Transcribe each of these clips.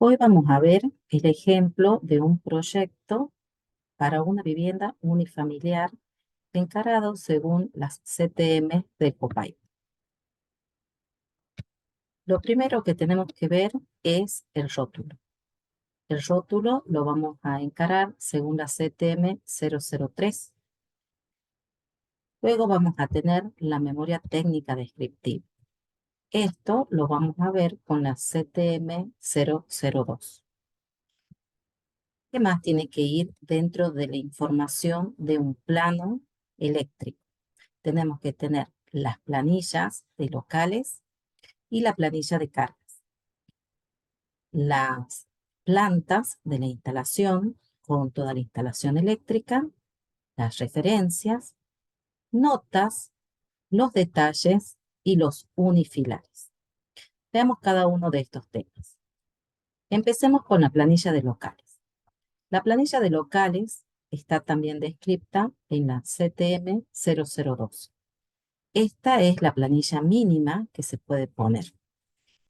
Hoy vamos a ver el ejemplo de un proyecto para una vivienda unifamiliar encarado según las CTM de Copay. Lo primero que tenemos que ver es el rótulo. El rótulo lo vamos a encarar según la CTM 003. Luego vamos a tener la memoria técnica descriptiva. Esto lo vamos a ver con la CTM 002. ¿Qué más tiene que ir dentro de la información de un plano eléctrico? Tenemos que tener las planillas de locales y la planilla de cargas. Las plantas de la instalación con toda la instalación eléctrica, las referencias, notas, los detalles y los unifilares. Veamos cada uno de estos temas. Empecemos con la planilla de locales. La planilla de locales está también descrita en la CTM 002. Esta es la planilla mínima que se puede poner.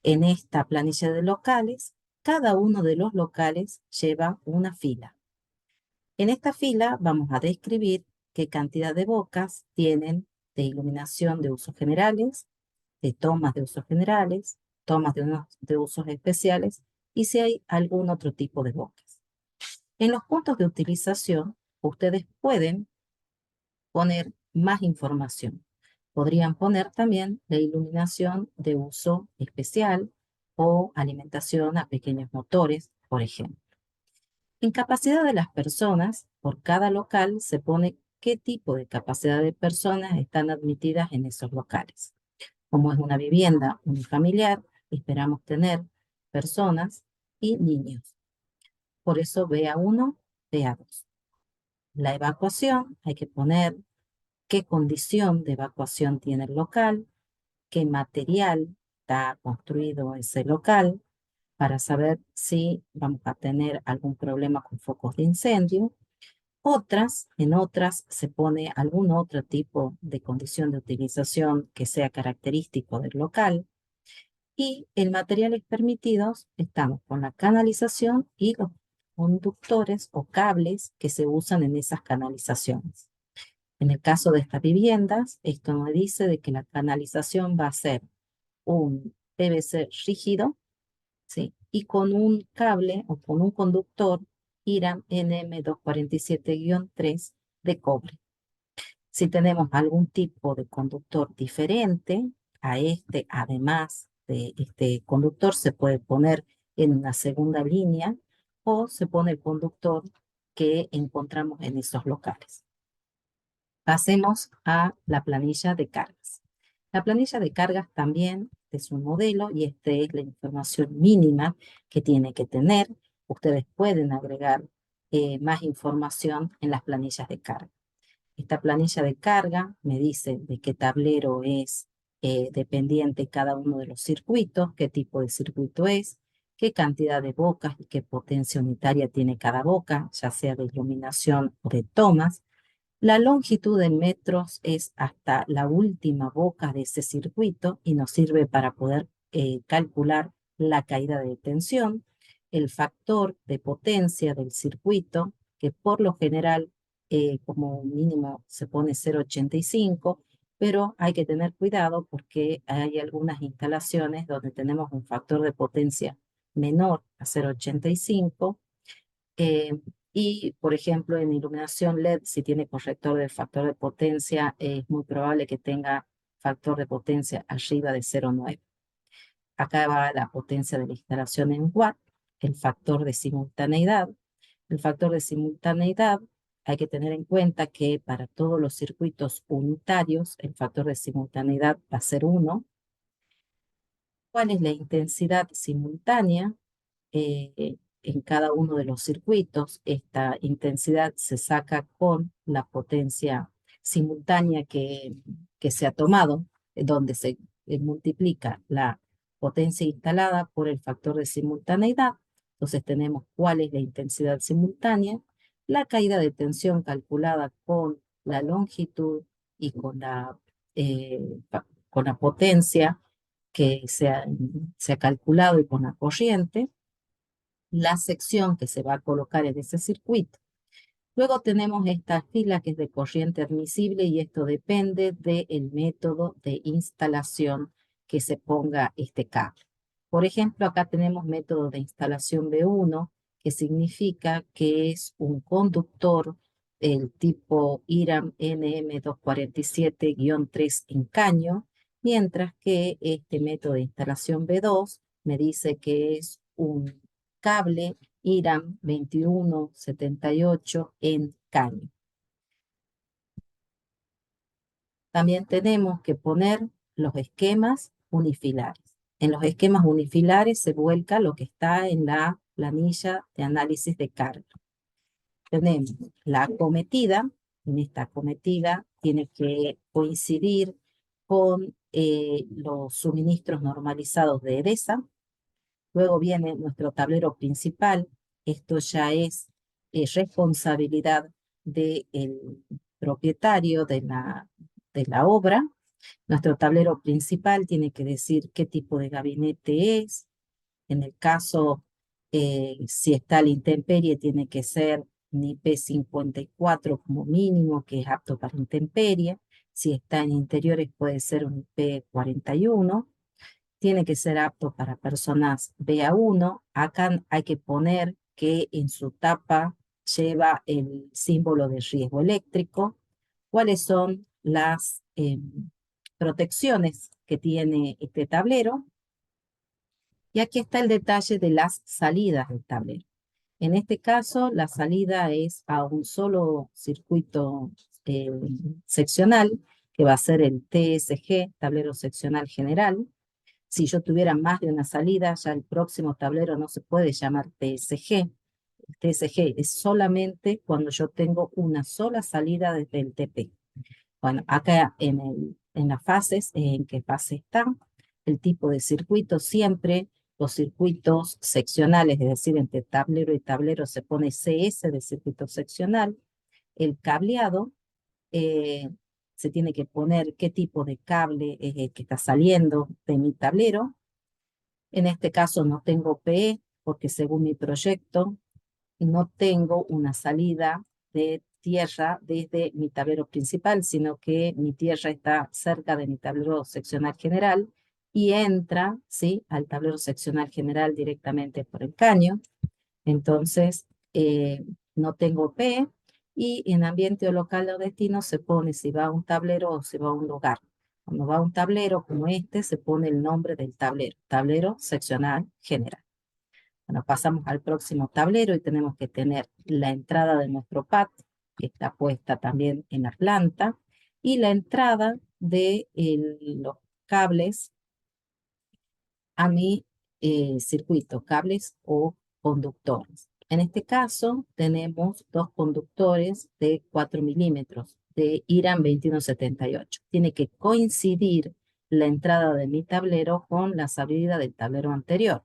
En esta planilla de locales, cada uno de los locales lleva una fila. En esta fila vamos a describir qué cantidad de bocas tienen de iluminación de usos generales, de tomas de usos generales, tomas de usos especiales y si hay algún otro tipo de bocas. En los puntos de utilización, ustedes pueden poner más información. Podrían poner también la iluminación de uso especial o alimentación a pequeños motores, por ejemplo. En capacidad de las personas, por cada local se pone qué tipo de capacidad de personas están admitidas en esos locales. Como es una vivienda unifamiliar, esperamos tener personas y niños. Por eso BA1, BA2. La evacuación, hay que poner qué condición de evacuación tiene el local, qué material está construido ese local, para saber si vamos a tener algún problema con focos de incendio. En otras se pone algún otro tipo de condición de utilización que sea característico del local. Y en materiales permitidos estamos con la canalización y los conductores o cables que se usan en esas canalizaciones. En el caso de estas viviendas, esto nos dice de que la canalización va a ser un PVC rígido, ¿sí? Y con un cable o con un conductor IRAM NM247-3 de cobre. Si tenemos algún tipo de conductor diferente a este, además de este conductor, se puede poner en una segunda línea o se pone el conductor que encontramos en esos locales. Pasemos a la planilla de cargas. La planilla de cargas también es un modelo y esta es la información mínima que tiene que tener. Ustedes pueden agregar más información en las planillas de carga. Esta planilla de carga me dice de qué tablero es dependiente cada uno de los circuitos, qué tipo de circuito es, qué cantidad de bocas y qué potencia unitaria tiene cada boca, ya sea de iluminación o de tomas. La longitud en metros es hasta la última boca de ese circuito y nos sirve para poder calcular la caída de tensión, el factor de potencia del circuito, que por lo general como mínimo se pone 0,85, pero hay que tener cuidado porque hay algunas instalaciones donde tenemos un factor de potencia menor a 0,85. Y, por ejemplo, en iluminación LED, si tiene corrector de factor de potencia, es muy probable que tenga factor de potencia arriba de 0,9. Acá va la potencia de la instalación en watt, el factor de simultaneidad. El factor de simultaneidad hay que tener en cuenta que para todos los circuitos unitarios, el factor de simultaneidad va a ser 1. ¿Cuál es la intensidad simultánea? En cada uno de los circuitos. Esta intensidad se saca con la potencia simultánea que se ha tomado, donde se multiplica la potencia instalada por el factor de simultaneidad. Entonces tenemos cuál es la intensidad simultánea, la caída de tensión calculada con la longitud y eh, con la potencia que se ha calculado y con la corriente. la sección que se va a colocar en ese circuito. Luego tenemos esta fila que es de corriente admisible y esto depende del método de instalación que se ponga este cable. Por ejemplo, acá tenemos método de instalación B1, que significa que es un conductor del tipo IRAM NM247-3 en caño, mientras que este método de instalación B2 me dice que es un cable IRAM 2178 en caño. También tenemos que poner los esquemas unifilares. En los esquemas unifilares se vuelca lo que está en la planilla de análisis de carga. Tenemos la acometida. En esta acometida tiene que coincidir con los suministros normalizados de EDESA. Luego viene nuestro tablero principal. Esto ya es responsabilidad del propietario de la obra. Nuestro tablero principal tiene que decir qué tipo de gabinete es. En el caso, si está a la intemperie, tiene que ser un IP54 como mínimo, que es apto para intemperie. Si está en interiores, puede ser un IP41. Tiene que ser apto para personas BA1. Acá hay que poner que en su tapa lleva el símbolo de riesgo eléctrico. ¿Cuáles son las protecciones que tiene este tablero? Y aquí está el detalle de las salidas del tablero. En este caso, la salida es a un solo circuito eh, seccional, que va a ser el TSG, tablero seccional general. Si yo tuviera más de una salida, ya el próximo tablero no se puede llamar TSG. El TSG es solamente cuando yo tengo una sola salida desde el TP. Bueno, acá en las fases, en qué fase están, el tipo de circuito, siempre los circuitos seccionales, es decir, entre tablero y tablero se pone CS de circuito seccional. El cableado, eh, se tiene que poner qué tipo de cable es el que está saliendo de mi tablero. En este caso no tengo PE porque según mi proyecto no tengo una salida de tierra desde mi tablero principal, sino que mi tierra está cerca de mi tablero seccional general y entra, ¿sí?, al tablero seccional general directamente por el caño. Entonces, no tengo P y en ambiente o local o destino se pone si va a un tablero o si va a un lugar. Cuando va a un tablero como este, se pone el nombre del tablero, tablero seccional general. Bueno, pasamos al próximo tablero y tenemos que tener la entrada de nuestro pad, que está puesta también en la planta, y la entrada de los cables a mi circuito, cables o conductores. En este caso tenemos dos conductores de 4 milímetros de IRAM 2178. Tiene que coincidir la entrada de mi tablero con la salida del tablero anterior.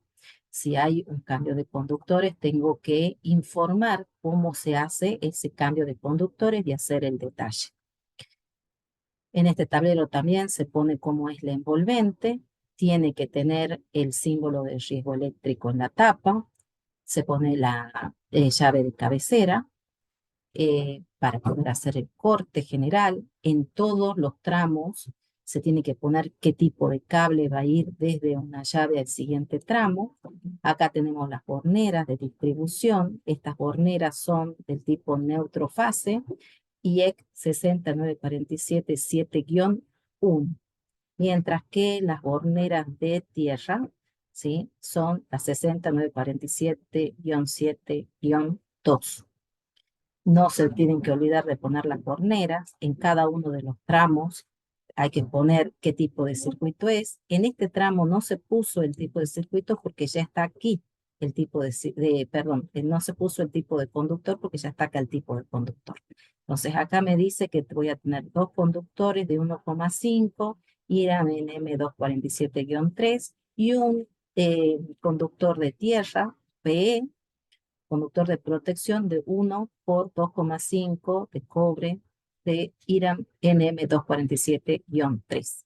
Si hay un cambio de conductores, tengo que informar cómo se hace ese cambio de conductores y hacer el detalle. En este tablero también se pone cómo es la envolvente, tiene que tener el símbolo de riesgo eléctrico en la tapa, se pone la llave de cabecera para poder hacer el corte general. En todos los tramos se tiene que poner qué tipo de cable va a ir desde una llave al siguiente tramo. Acá tenemos las borneras de distribución. Estas borneras son del tipo neutro fase IEC 69477-1, mientras que las borneras de tierra, ¿sí?, son las 60947-7-2. No se tienen que olvidar de poner las borneras. En cada uno de los tramos hay que poner qué tipo de circuito es. En este tramo no se puso el tipo de circuito porque ya está aquí el tipo perdón, no se puso el tipo de conductor porque ya está acá el tipo de conductor. Entonces acá me dice que voy a tener dos conductores de 1,5 IRAM NM247-3 y un conductor de tierra, PE, conductor de protección de 1 por 2,5 de cobre de IRAM NM247-3.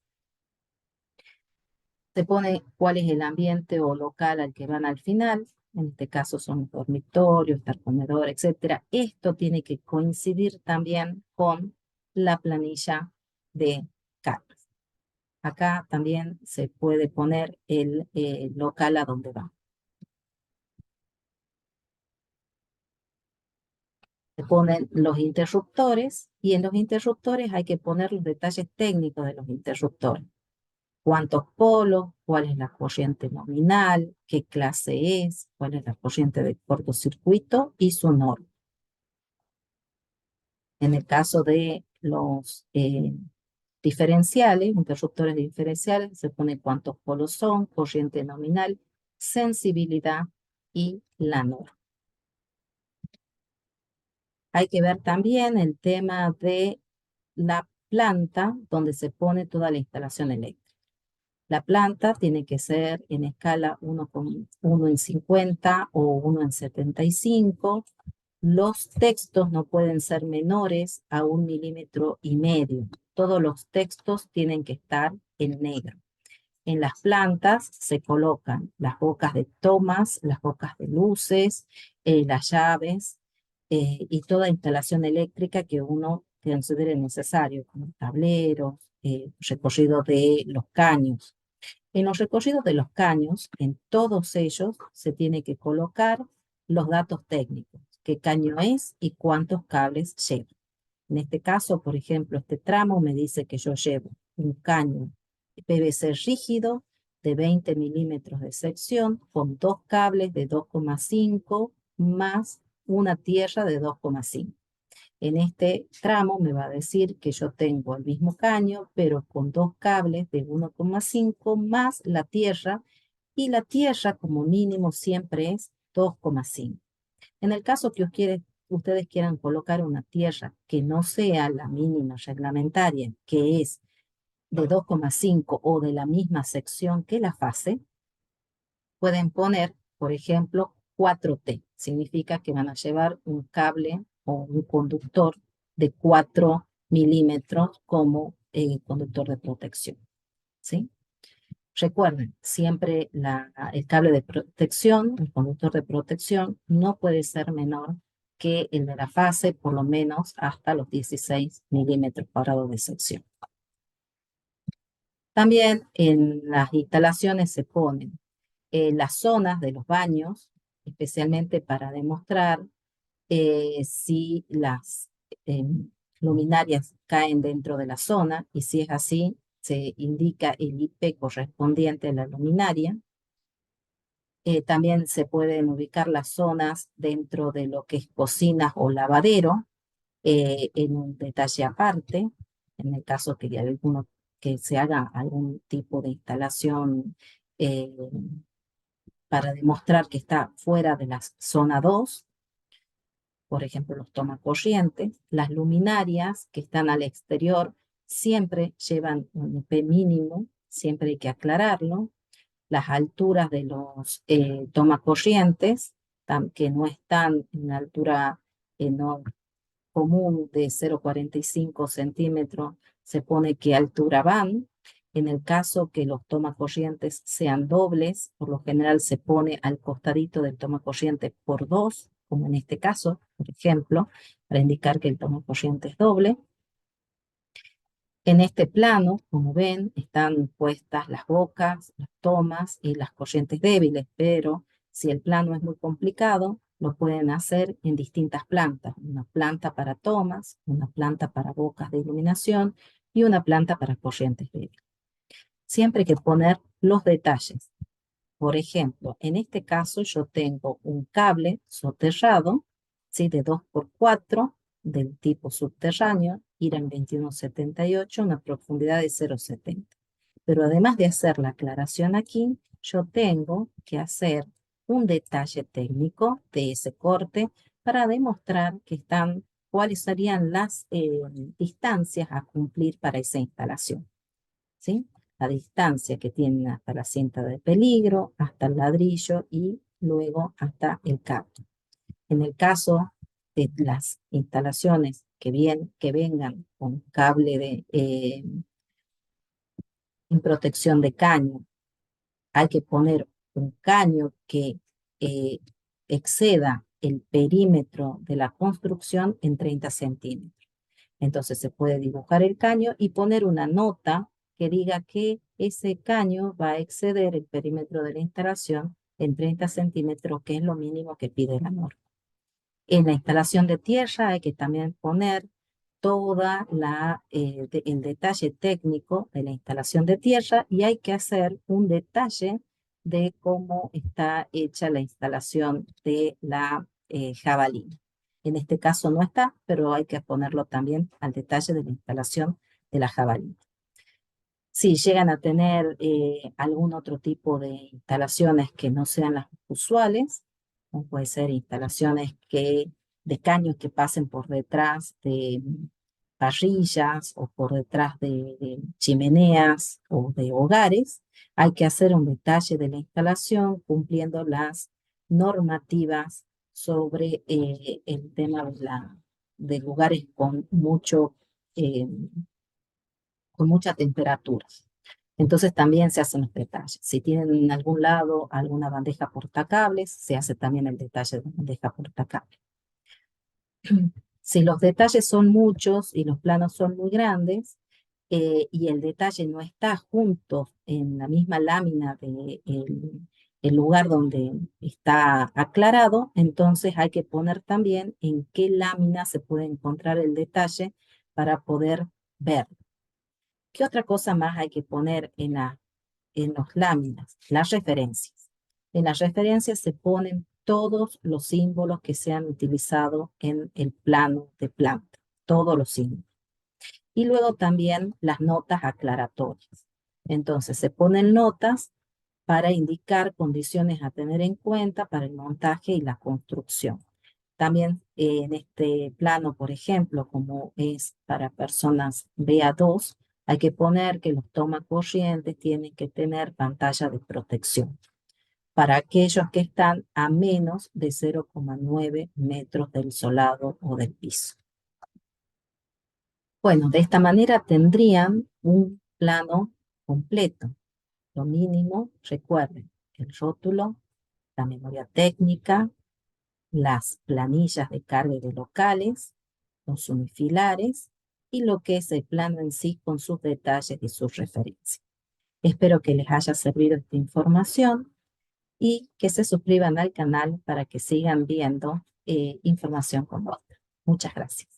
Se pone cuál es el ambiente o local al que van al final. en este caso son dormitorios, estar comedor, etcétera. Esto tiene que coincidir también con la planilla de cargas. Acá también se puede poner el local a donde va. Se ponen los interruptores y en los interruptores hay que poner los detalles técnicos de los interruptores. Cuántos polos, cuál es la corriente nominal, qué clase es, cuál es la corriente de cortocircuito y su norma. En el caso de los diferenciales, interruptores diferenciales, se pone cuántos polos son, corriente nominal, sensibilidad y la norma. Hay que ver también el tema de la planta donde se pone toda la instalación eléctrica. La planta tiene que ser en escala 1 en 50 o 1 en 75. Los textos no pueden ser menores a 1,5 milímetros. Todos los textos tienen que estar en negro. En las plantas se colocan las bocas de tomas, las bocas de luces, las llaves y toda instalación eléctrica que uno considere necesario, como tableros, recorrido de los caños. En los recorridos de los caños, en todos ellos se tiene que colocar los datos técnicos, qué caño es y cuántos cables lleva. En este caso, por ejemplo, este tramo me dice que yo llevo un caño PVC rígido de 20 milímetros de sección con dos cables de 2,5 más una tierra de 2,5. En este tramo me va a decir que yo tengo el mismo caño, pero con dos cables de 1,5 más la tierra, y la tierra como mínimo siempre es 2,5. En el caso que ustedes quieran colocar una tierra que no sea la mínima reglamentaria, que es de 2,5 o de la misma sección que la fase, pueden poner, por ejemplo, 4T. Significa que van a llevar un cable o un conductor de 4 milímetros como conductor de protección. ¿Sí? Recuerden, siempre el cable de protección, el conductor de protección, no puede ser menor que el de la fase, por lo menos hasta los 16 milímetros cuadrados de sección. También en las instalaciones se ponen las zonas de los baños, especialmente para demostrar si las eh, luminarias caen dentro de la zona, y si es así, se indica el IP correspondiente a la luminaria. También se pueden ubicar las zonas dentro de lo que es cocinas o lavadero, en un detalle aparte, en el caso que, que se haga algún tipo de instalación para demostrar que está fuera de la zona 2, por ejemplo, los tomacorrientes. Las luminarias que están al exterior siempre llevan un IP mínimo, siempre hay que aclararlo. Las alturas de los tomacorrientes, que no están en la altura no, común de 0,45 centímetros, se pone qué altura van. En el caso que los tomacorrientes sean dobles, por lo general se pone al costadito del tomacorriente por 2, como en este caso, por ejemplo, para indicar que el tomacorriente es doble. En este plano, como ven, están puestas las bocas, las tomas y las corrientes débiles, pero si el plano es muy complicado, lo pueden hacer en distintas plantas. Una planta para tomas, una planta para bocas de iluminación y una planta para corrientes débiles. Siempre hay que poner los detalles. Por ejemplo, en este caso yo tengo un cable soterrado, ¿sí? De 2x4 del tipo subterráneo, IRAN 2178, una profundidad de 0,70. Pero además de hacer la aclaración aquí, yo tengo que hacer un detalle técnico de ese corte para demostrar que cuáles serían las distancias a cumplir para esa instalación. ¿Sí? La distancia que tienen hasta la cinta de peligro, hasta el ladrillo y luego hasta el cable. En el caso de las instalaciones que vengan con cable en protección de caño, hay que poner un caño que eh, exceda el perímetro de la construcción en 30 centímetros. Entonces se puede dibujar el caño y poner una nota que diga que ese caño va a exceder el perímetro de la instalación en 30 centímetros, que es lo mínimo que pide la norma. En la instalación de tierra hay que también poner el detalle técnico de la instalación de tierra y hay que hacer un detalle de cómo está hecha la instalación de la jabalina. En este caso no está, pero hay que ponerlo también al detalle de la instalación de la jabalina. Si llegan a tener algún otro tipo de instalaciones que no sean las usuales, como puede ser instalaciones de caños que pasen por detrás de parrillas o por detrás de chimeneas o de hogares, hay que hacer un detalle de la instalación cumpliendo las normativas sobre el tema de lugares eh, con mucha temperatura. Entonces también se hacen los detalles. Si tienen en algún lado alguna bandeja portacables, se hace también el detalle de la bandeja portacable. Si los detalles son muchos y los planos son muy grandes y el detalle no está junto en la misma lámina del el lugar donde está aclarado, entonces hay que poner también en qué lámina se puede encontrar el detalle para poder ver. ¿Qué otra cosa más hay que poner en las láminas? Las referencias. En las referencias se ponen todos los símbolos que se han utilizado en el plano de planta, todos los símbolos. Y luego también las notas aclaratorias. Entonces se ponen notas para indicar condiciones a tener en cuenta para el montaje y la construcción. También en este plano, por ejemplo, como es para personas BA2, hay que poner que los tomacorrientes tienen que tener pantalla de protección para aquellos que están a menos de 0,9 metros del solado o del piso. Bueno, de esta manera tendrían un plano completo. Lo mínimo, recuerden, el rótulo, la memoria técnica, las planillas de carga y de locales, los unifilares y lo que es el plano en sí con sus detalles y sus referencias. Espero que les haya servido esta información y que se suscriban al canal para que sigan viendo información como esta. Muchas gracias.